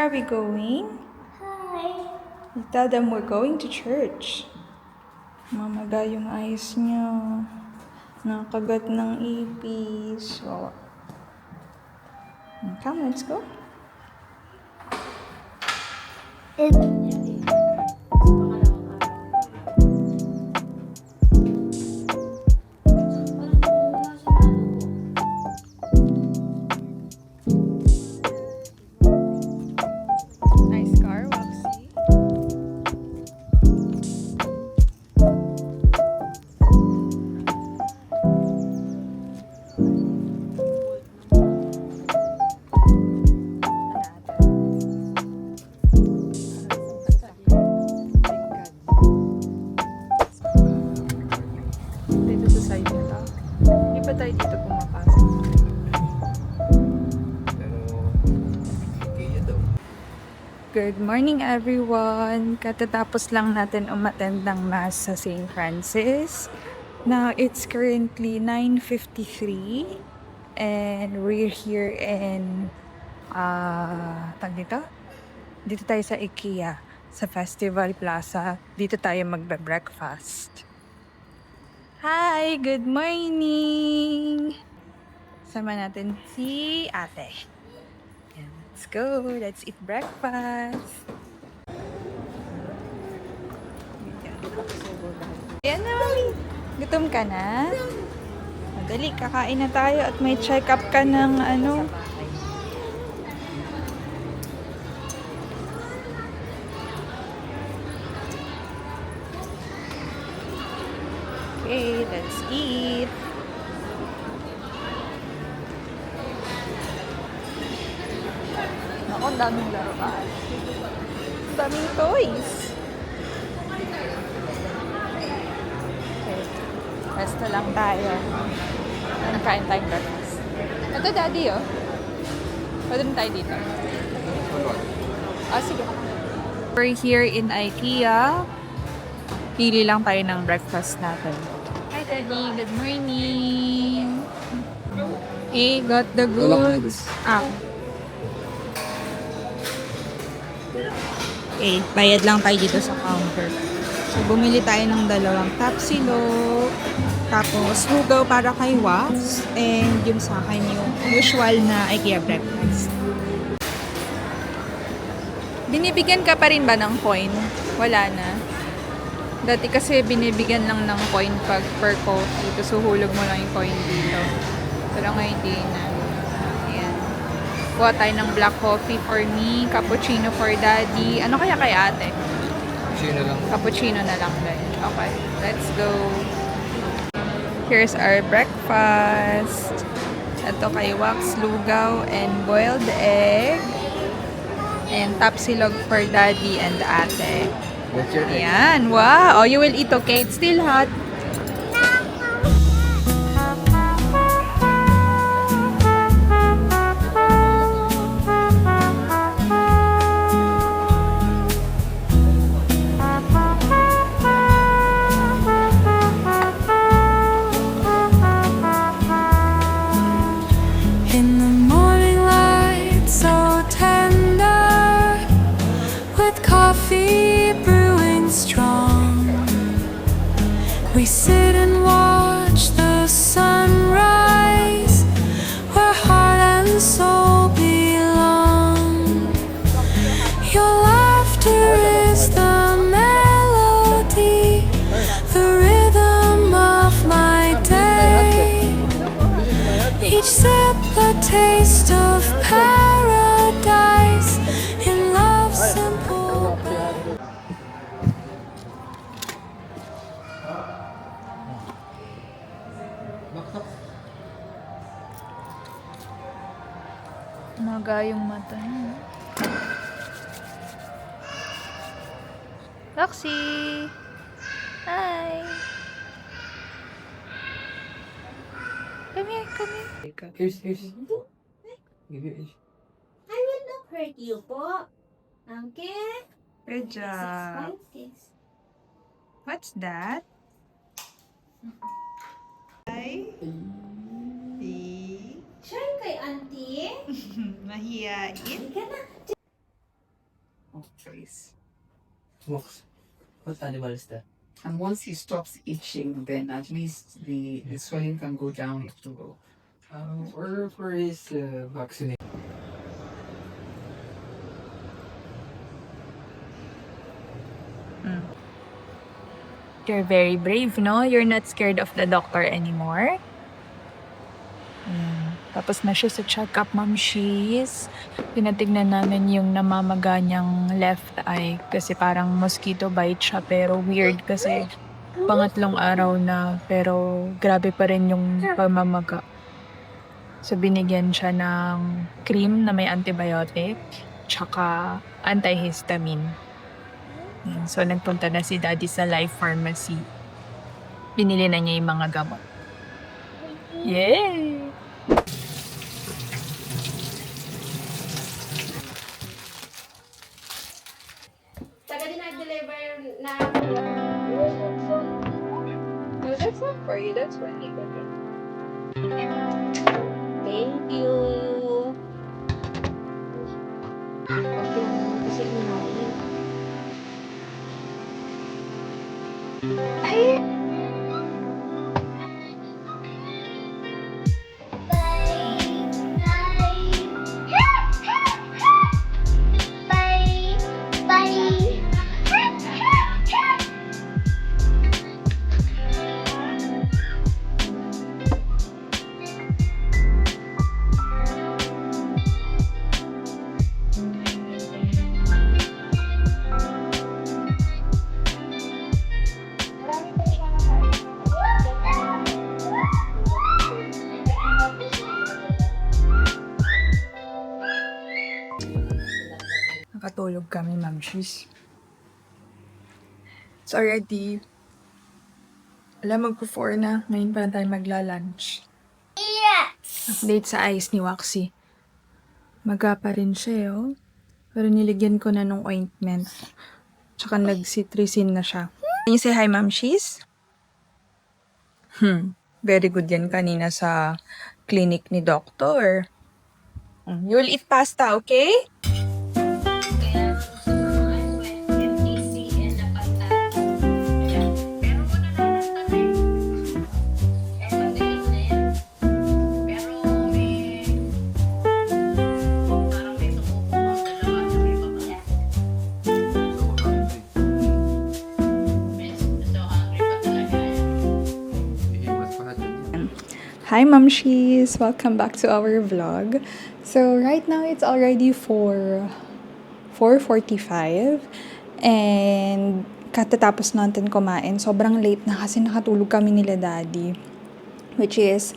are we going? Hi. You tell them we're going to church. Mamaga yung eyes niya. Nakagat ng ipis. So, come, let's go. Nice car, Waxy. Dito sa side na to. Hindi pa tayo dito pumapasok. Good morning everyone! Katatapos lang natin umattend ng Mass sa St. Francis. Now, it's currently 9:53 and we're here in tag dito? Dito tayo sa IKEA, sa Festival Plaza. Dito tayo magbe-breakfast. Hi! Good morning! Sama natin si ate. Yan, let's go! Let's eat breakfast! Ayan na, mami! Gutom ka na? Madali, kakain na tayo at may check-up ka ng ano. Okay, let's eat! Ako, daming laruan. Daming toys. Okay. Resto lang tayo. Ano kain tayong breakfast? Ito, daddy, oh. Pwede rin tayo dito. Sige. We're here in IKEA. Pili lang tayo ng breakfast natin. Hi, daddy. Good morning. Hey, got the goods. Okay, bayad lang tayo dito sa counter. So, bumili tayo ng dalawang tapsilog, tapos hugaw para kay Wax, and yung sa akin yung usual na IKEA breakfast. Binibigyan ka pa rin ba ng coin? Wala na. Dati kasi binibigyan lang ng coin pag per coffee, tapos suhulog mo lang yung coin dito. Pero ngayon hindi na. Kuha tayo ng black coffee for me, cappuccino for daddy. Ano kaya kay ate? Cappuccino lang. Cappuccino na lang din. Okay, let's go. Here's our breakfast. Ito kay Wax, lugaw and boiled egg. And tapsilog for daddy and ate. What's your name? Ayan, wow. Oh, you will eat okay? It's still hot. We sit and watch the sunrise, where heart and soul belong. Your laughter is the melody, the rhythm of my day. Each sip a taste of paradise in love's simple way. Umaga yung mata niya. Roxy! Hi! Come here, come here. Here's. Give it. I will not hurt you po. Okay? Good job. What's that? Hi. Try kay auntie. Mahiyain. Halika na. face. Walks. What animal is that? And once he stops itching, then at least the swelling can go down to Where is vaccination? You're very brave, no? You're not scared of the doctor anymore. Tapos na siya sa check-up, Ma'am She's. Tinatignan namin yung namamaga niyang left eye kasi parang mosquito bite siya pero weird kasi pangatlong araw na pero grabe pa rin yung pamamaga. So binigyan siya ng cream na may antibiotic tsaka antihistamine. So nagpunta na si Daddy sa Life Pharmacy. Binili na niya yung mga gamot. Yay! Taga din nag-deliver na... No, that's not for you. That's for me. Thank you. Okay lang kasi umain. Nakatulog kami, Ma'am She's. It's already... Alam, magpo-4 na. Ngayon pa lang tayo magla-lunch. Update sa eyes ni Waxy. Maga pa rin siya, oh. Pero niligyan ko na nung ointment. Tsaka nag-cetirizine na siya. Can you say hi, Ma'am She's? Very good yan kanina sa clinic ni doctor. You will eat pasta, okay? Hi Mamshis! Welcome back to our vlog. So right now it's already 4:45 and katatapos natin kumain. Sobrang late na kasi nakatulog kami nila Daddy. Which is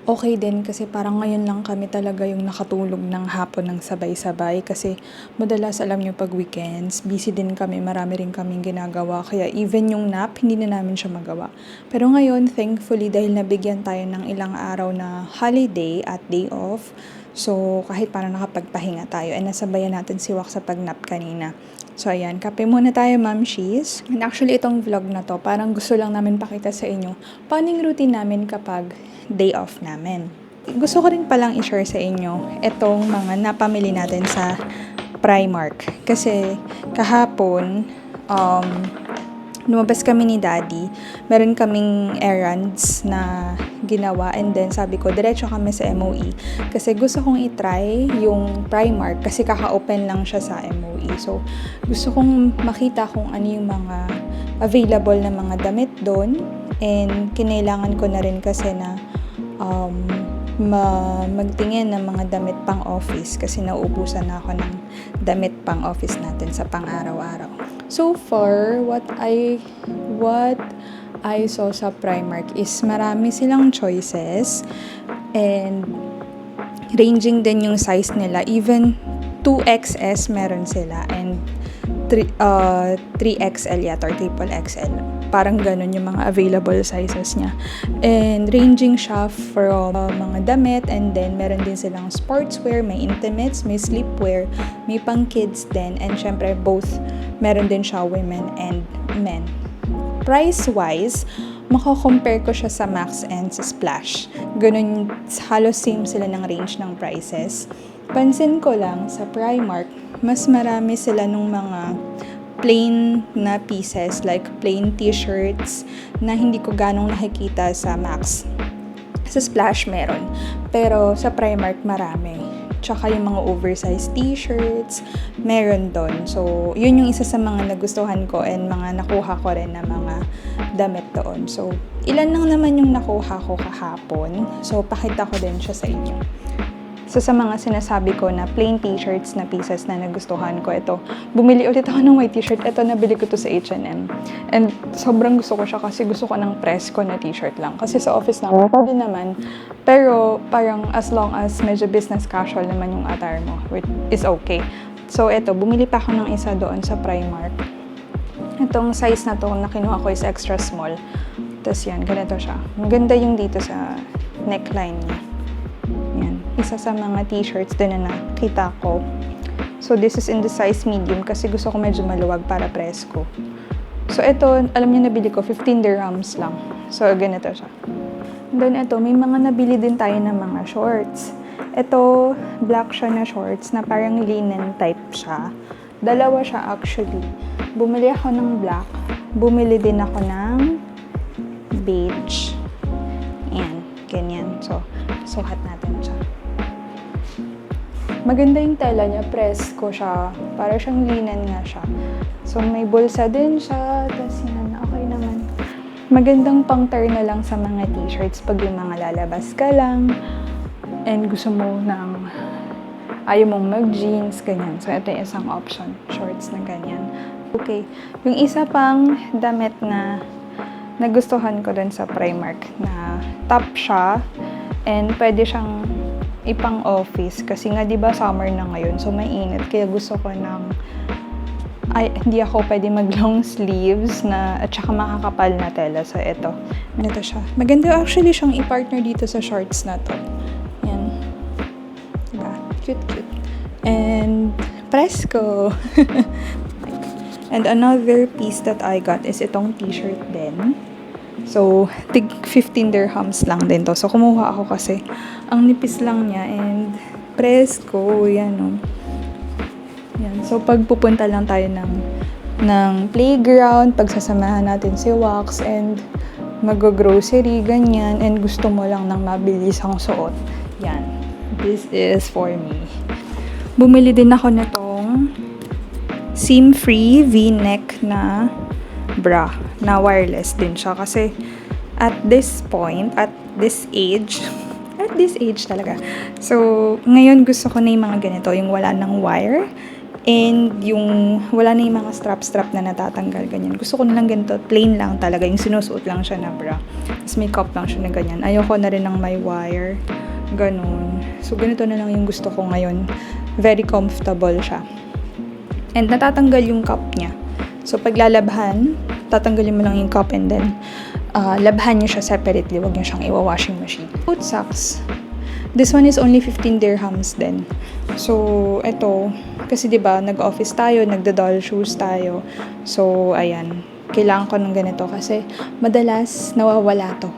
okay din kasi parang ngayon lang kami talaga yung nakatulog ng hapon ng sabay-sabay kasi madalas alam nyo pag weekends, busy din kami, marami rin kaming ginagawa kaya even yung nap, hindi na namin siya magawa. Pero ngayon, thankfully, dahil nabigyan tayo ng ilang araw na holiday at day off, so kahit parang nakapagpahinga tayo and nasabayan natin si Wak sa pag-nap kanina. So ayan, kape muna tayo Ma'am She's. And actually itong vlog na to, parang gusto lang namin pakita sa inyo paano yung routine namin kapag day off namin. Gusto ko rin palang i-share sa inyo itong mga napamili natin sa Primark. Kasi kahapon, lumabas kami ni Daddy. Meron kaming errands na ginawa and then sabi ko, diretso kami sa MOE. Kasi gusto kong itry yung Primark kasi kaka-open lang siya sa MOE. So, gusto kong makita kung ano yung mga available na mga damit doon. And kinailangan ko na rin kasi na magtingin ng mga damit pang office kasi nauubusan na ako ng damit pang office natin sa pang-araw-araw. So far, what I saw sa Primark is marami silang choices and ranging din yung size nila. Even 2XS meron sila and 3XL yata or triple XL. Parang ganun yung mga available sizes niya. And ranging siya from mga damit and then meron din silang sportswear, may intimates, may sleepwear, may pang kids din and syempre both meron din siya women and men. Price-wise, mako-compare ko siya sa Max and sa Splash. Ganun, halos same sila ng range ng prices. Pansin ko lang sa Primark, mas marami sila nung mga plain na pieces like plain t-shirts na hindi ko ganong nakikita sa Max. Sa Splash meron, pero sa Primark marami. Tsaka yung mga oversized t-shirts, meron doon. So, yun yung isa sa mga nagustuhan ko and mga nakuha ko rin na mga damit doon. So, ilan lang naman yung nakuha ko kahapon. So, pakita ko din siya sa inyo. So, sa mga sinasabi ko na plain t-shirts na pieces na nagustuhan ko, ito, bumili ulit ako ng white t-shirt. Ito, nabili ko to sa H&M. And sobrang gusto ko siya kasi gusto ko ng Presko na t-shirt lang. Kasi sa office namin, pwede naman. Pero, parang as long as medyo business casual naman yung attire mo, which is okay. So, ito, bumili pa ako ng isa doon sa Primark. Itong size na to na kinuha ko is extra small. Tapos yan, ganito siya. Maganda yung dito sa neckline niya. Yan. Isa sa mga t-shirts din na nakita ko. So, this is in the size medium kasi gusto ko medyo maluwag para Presko. So, ito, alam niyo nabili ko, 15 dirhams lang. So, ganito siya. Then, ito, may mga nabili din tayo ng mga shorts. Ito, black siya na shorts na parang linen type siya. Dalawa siya actually. Bumili ako ng black. Bumili din ako ng beige. Ayan, ganyan. So, sukat natin siya. Maganda yung tela niya, Presko siya. Para siyang linen nga siya. So, may bulsa din siya. Tapos yan, okay naman. Magandang pang-pair na lang sa mga t-shirts pag yung mga lalabas ka lang. And gusto mo ng ayaw mong mag-jeans, ganyan. So, ito yung isang option. Shorts na ganyan. Okay. Yung isa pang damit na nagustuhan ko dun sa Primark na top siya and pwede siyang ipang office kasi nga 'di ba summer na ngayon so may init kaya gusto ko hindi ako pwede mag long sleeves na at saka makakapal na tela so ito siya. Maganda actually siyang i-partner dito sa shorts na to. Yan. Diba? Cute. And Presko. And another piece that I got is itong t-shirt din. So, tig 15 dirhams lang din to. So, kumuha ako kasi ang nipis lang niya and Presko, yan o. Yan. So, pag pupunta lang tayo ng playground, pagsasamahan natin si Wax and mag-grocery, ganyan, and gusto mo lang ng mabilisang suot. Yan. This is for me. Bumili din ako nitong seam-free V-neck na bra na wireless din siya kasi at this point, at this age talaga. So, ngayon gusto ko na yung mga ganito, yung wala ng wire and yung wala na yung mga strap na natatanggal, ganyan. Gusto ko na lang ganito, plain lang talaga, yung sinusuot lang siya na bra. Tapos may cup lang siya na ganyan. Ayoko na rin ng may wire, ganun. So, ganito na lang yung gusto ko ngayon. Very comfortable siya. And natatanggal yung cup niya. So, pag lalabhan, tatanggalin mo lang yung cup and then labhan nyo siya separately. Huwag nyo siyang iwa-washing machine. Boot socks. This one is only 15 dirhams din. So, ito, kasi diba, nag-office tayo, nagda-doll shoes tayo. So, ayan. Kailangan ko ng ganito kasi madalas nawawala to.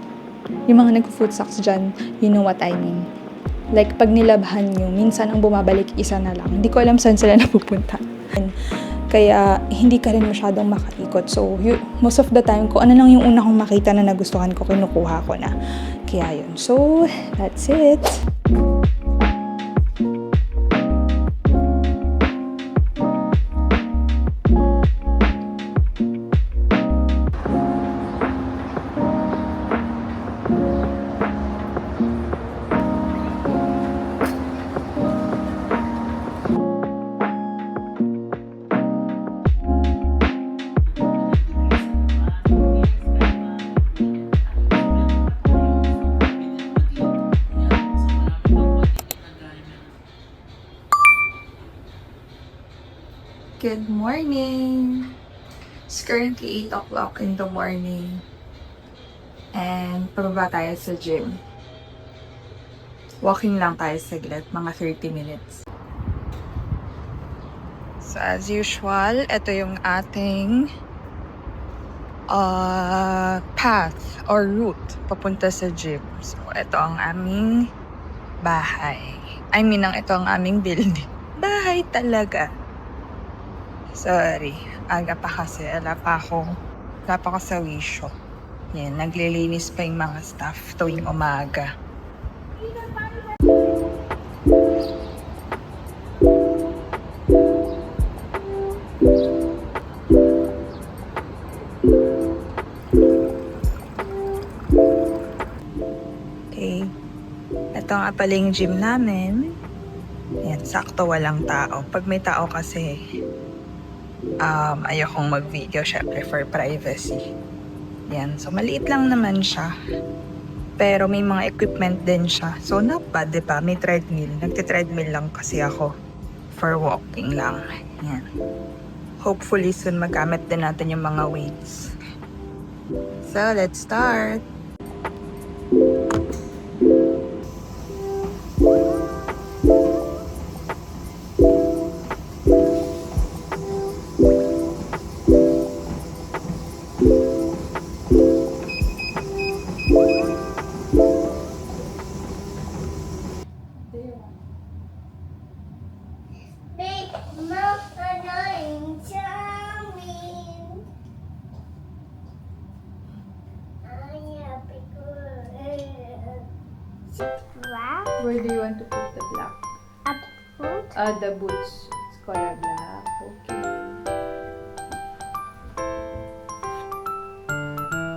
Yung mga nag-foot socks dyan, you know what I mean. Like, pag nilabhan nyo, minsan ang bumabalik isa na lang. Hindi ko alam saan sila napupunta. Kaya, hindi ka rin masyadong makaikot. So, most of the time, kung ano lang yung una kong makita na nagustuhan ko, kinukuha ko na. Kaya yun. So, that's it. Good morning! It's currently 8 o'clock in the morning. And pababa tayo sa gym. Walking lang tayo saglit, mga 30 minutes. So as usual, ito yung ating path or route papunta sa gym. So ito ang aming bahay. I mean, ito ang aming building. Bahay talaga. Sorry. Aga pa kasi. Wala pa ako sa wisyo. Yan, naglilinis pa yung mga staff tuwing umaga. Okay. Ito nga pala yung gym namin. Yan, sakto walang tao. Pag may tao kasi, ayokong mag-video, syempre, for privacy. Yan, so maliit lang naman siya. Pero may mga equipment din siya. So not bad, diba? May treadmill. Nagti-treadmill lang kasi ako. For walking lang. Yan. Hopefully soon magamit din natin yung mga weights. So, let's start! Big mouth annoying charming. I have a good. Wow. Where do you want to put the black? Up foot. The boots. It's color black. Okay.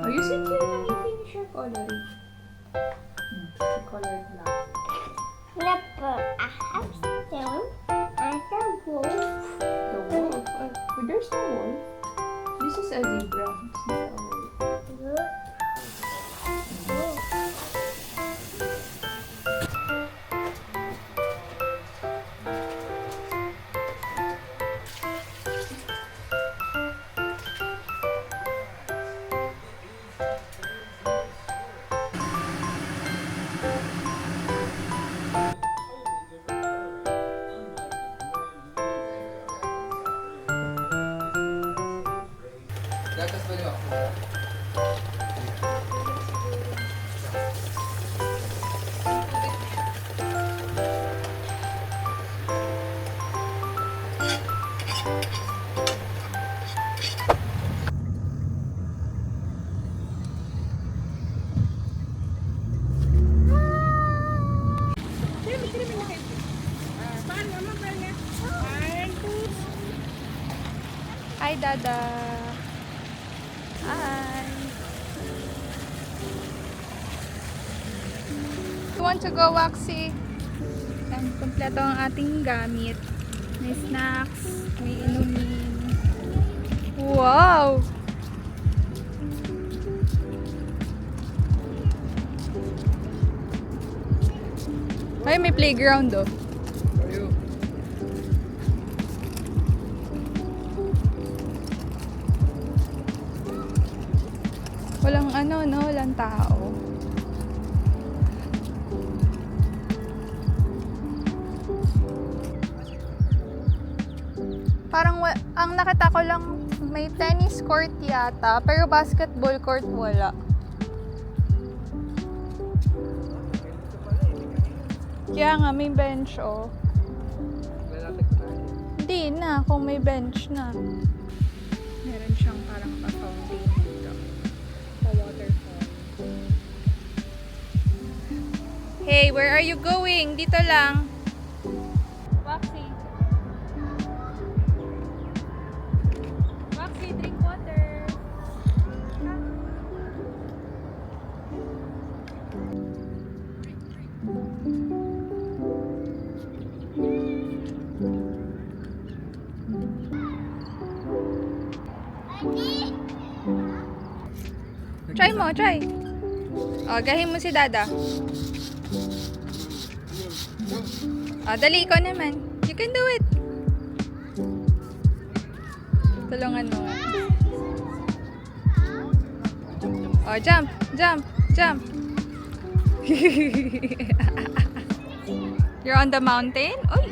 Oh, you said you want to finish your coloring. The color black. Leopard. I have stone. I have wolf. The wolf. But there's no wolf. This is a zebra. It's not a wolf. Gatas ba niyo ako? Hi, Dada! Hi! You want to go, Waxy? Yan, kompleto ang ating gamit. May snacks, may inumin. Wow! Ay, may playground oh. Walang ano, no? Walang tao. Parang ang nakita ko lang may tennis court yata, pero basketball court wala. Kaya nga, may bench, oh. Hindi na, kung may bench na. Meron siyang parang pa-fountain dito. Pa-waterfall. Hey, where are you going? Dito lang. Waxy. Waxy, drink water. Try mo, try. O, gahin mo si Dada. O, dali, ikaw naman. You can do it. Tulungan mo. O, jump, jump, jump. You're on the mountain? Uy!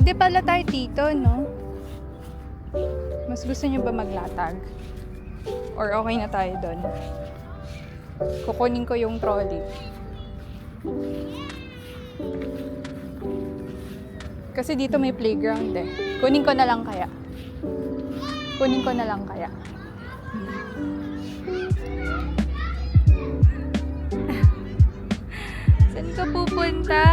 Pwede pala tayo dito, no? Mas gusto niyo ba maglatag? Or okay na tayo doon? Kukunin ko yung trolley. Kasi dito may playground eh. Kunin ko na lang kaya. Kunin ko na lang kaya. Saan ka pupunta?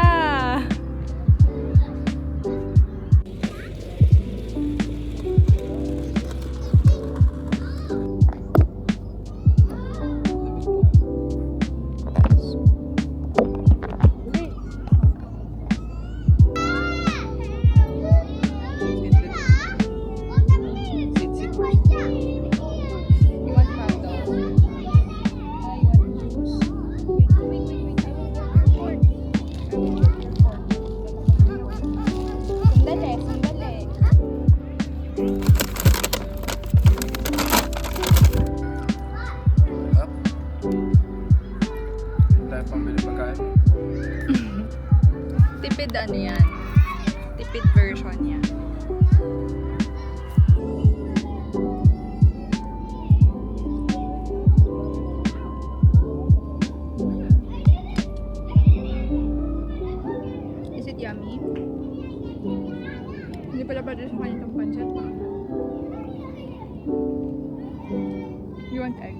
You want mango? You want juice? Wait. Sandali. Tayo pambili pagkain. Tipid ano yan? Tipid version yan. Is it yummy? Hindi pala pwede sa kanya itong pancit. You want egg?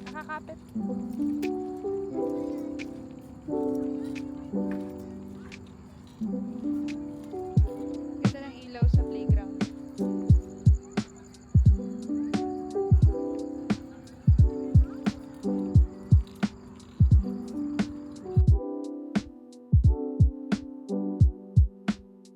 Nakakapit.